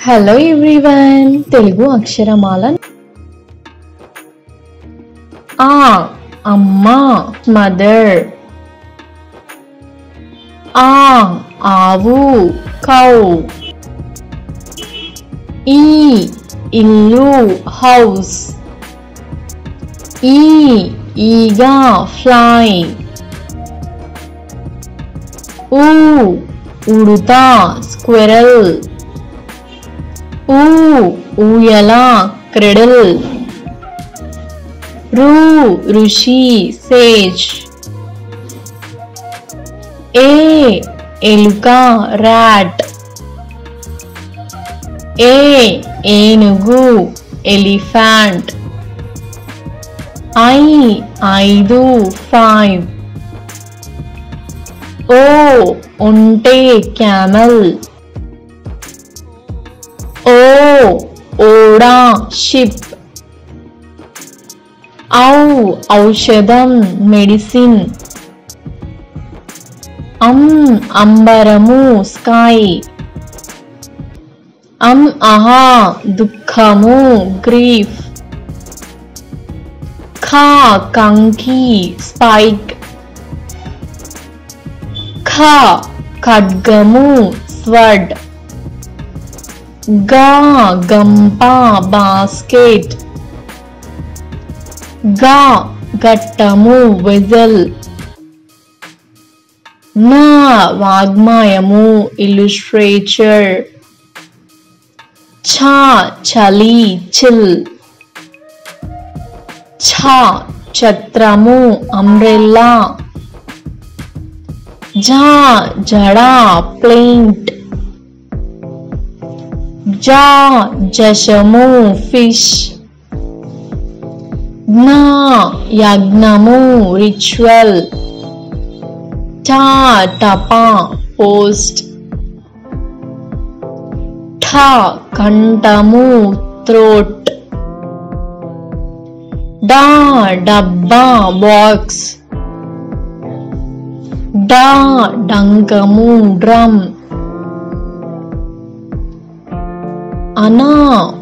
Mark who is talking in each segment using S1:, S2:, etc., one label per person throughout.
S1: Hello everyone, Telugu అక్షరమాల. అమ్మ mother. ఆవు cow. ఇల్లు హౌస్. ఈగ ఫ్లై. ఉడత స్క్విరల్. ఊయల క్రెడల్. ఋషి సేజ్. ఎలుక ర్యాట్. ఏనుగు ఎలిఫెంట్. ఐదు 5. ఒంటె క్యామెల్. ఓడ షిప్. ఔషధం మెడిసిన్. అంబరము స్కై. దుఃఖము గ్రీఫ్. కంకి స్పైక్. ఖడ్గము స్వర్డ్. గంప బాస్కెట్. ఘట్టము వెజల్. వాగ్మయము ఇల్లుస్ట్రేచర్. చలి చిల్. ఛత్రము అంబ్రెల్లా. జడ ప్లేంట్. జశము ఫిష్. యజ్ఞము రిచువల్. టపా పోస్ట్. కంఠము థ్రోట్. డబ్బా బాక్స్. డంకము డ్రమ్.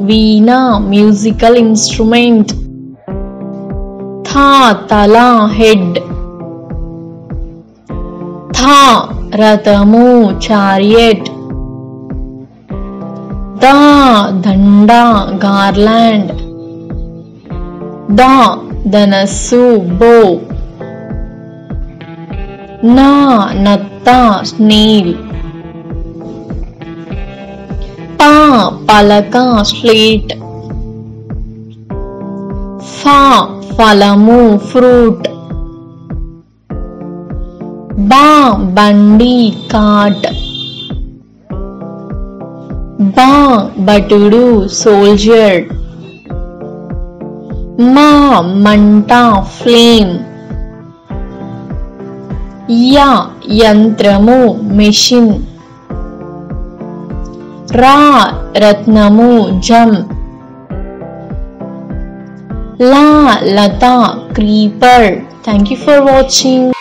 S1: వీణ మ్యూజికల్ ఇన్స్ట్రుమెంట్. తల హెడ్. రథము చారియట్. దండ గార్లాండ్. ధనస్సు బో. నత్త స్నేల్. పలక స్లేట్. ఫలము ఫ్రూట్. బండి కాట్. భటుడు సోల్జర్. మంట ఫ్లేమ్. యంత్రము మెషిన్. రత్నము జమ్. లత creeper. Thank you for watching.